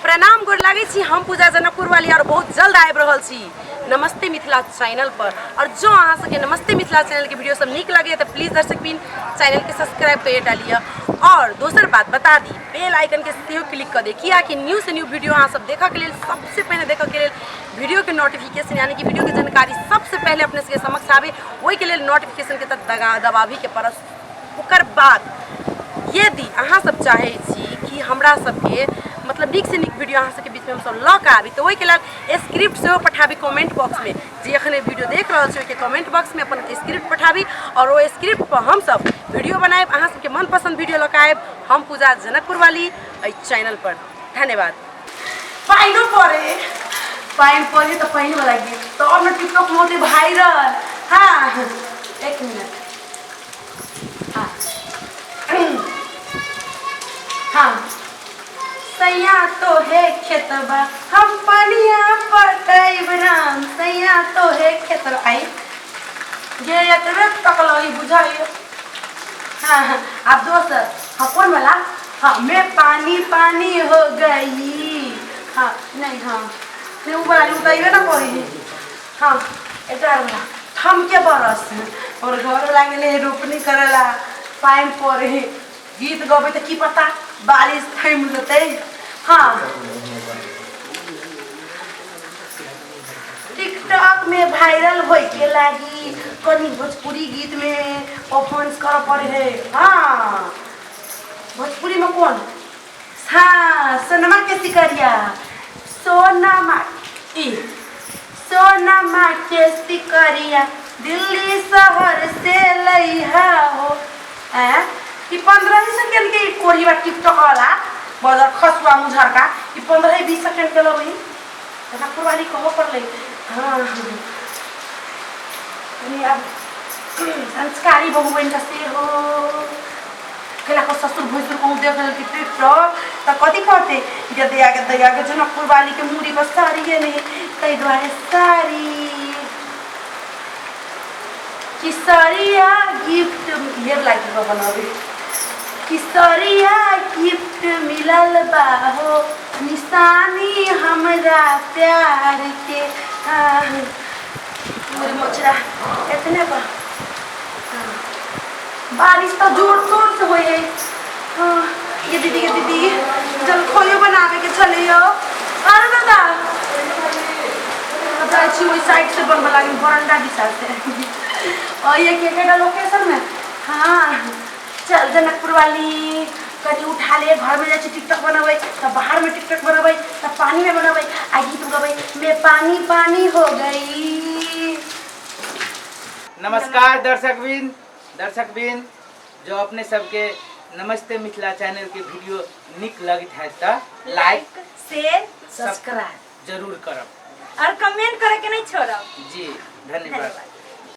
प्रणाम गोर लागे छी। हम पूजा जनकपुर वाली और बहुत जल्द आबि रहल छी नमस्ते मिथिला चैनल पर। और जो अहाँ सबके नमस्ते मिथिला चैनल के वीडियो सब निक लगे तो प्लीज दर्शक बिन चैनल के सब्सक्राइब कर डालिए। और दोसर बात बता दी, बेल आइकन के सेहो क्लिक कर दे, किया कि न्यू से न्यू वीडियो अहाँ सब देखा के लिए सबसे पहले देखा के लिए वीडियो के नोटिफिकेशन यानी कि वीडियो की जानकारी सबसे पहले अपने सबके समक्ष आवे, वही के लिए नोटिफिकेशन के तहत दबावी के परस। ओकर बाद यदि अहाँ सब चाहे छी कि हमरा सबके मतलब नीक से नीक वीडियो अहाँ सबके बीच में हम सब लऽ के आबी, तो वही के लिए स्क्रिप्ट सेहो पठाबी कमेंट बॉक्स में। जे अखने वीडियो देख रहा छे के कमेंट बॉक्स में अपन स्क्रिप्ट पठाबी और वो स्क्रिप्ट पर हम सब वीडियो बनाएब। अहाँ सबके मनपसंद वीडियो लऽ के आएब हम पूजा जनकपुर वाली चैनल पर। धन्यवाद। पाइनो पड़े पाइन पड़े तो पाइन वाला गीत तो और टिकटॉक में होते वायरल। हाँ एक मिनट। हाँ हाँ सैया तो है खेतबा हम पनिया पटैब राम, सैया तो है खेतबा। आई ये एतबे तक लगी बुझाइयो। हाँ हाँ अब दोसर। हाँ कौन वाला? हाँ मैं पानी पानी हो गई। हाँ नहीं हाँ नहीं वो वाला उताइबे ना करी। हाँ एटार वाला थम के बरस और घर लागे रोपनी करेला पाइन पड़े गीत गबे तो की पता बारिश थम लेते। हाँ टिकटॉक में वायरल हो के लागी कनी भोजपुरी गीत में परफॉर्मेंस कर पड़े है। हाँ भोजपुरी में कौन? हाँ सोनमा के सिकरिया सोनमा सोनमा के सिकरिया दिल्ली शहर से लइहा हो। कि 15 सेकंड के कोरी बा टिकटॉक वाला बदर खसुआ मुझर का कि 15-20 सेकंड के लो भाई जनकपुर वाली कहो पर ले। हाँ अब संस्कारी बहु बन से हो केला को ससुर भसुर को देख के टिकटॉक तो कथी कहते दया के जनकपुर वाली के मुड़ी पर साड़ी है नहीं तई द्वारे साड़ी किसरिया गिफ्ट ये लागी बनावे किसरिया गिफ्ट मिलल बा हो निशानी हमरा प्यार के। मेरे मोचरा इतने बा बारिश तो जोर शोर से होए है। ये दीदी के दीदी जल खोयो बनावे के चलियो। अरे दादा जाई वही साइड से बनवा लागी बरंडा दिशा से और ये केकेटा लोकेशन में। हाँ चल जनकपुर वाली कहीं उठा ले घर में जाके टिकटॉक बनावे तब बाहर में टिकटॉक बनावे तब पानी में बनावे आ गीत गावे मैं पानी पानी हो गई। नमस्कार दर्शक बिन जो अपने सबके नमस्ते मिथिला चैनल के वीडियो निक लगित है तो लाइक शेयर सब्सक्राइब जरूर करब और कमेंट करे के नहीं छोड़ब। जी धन्यवाद।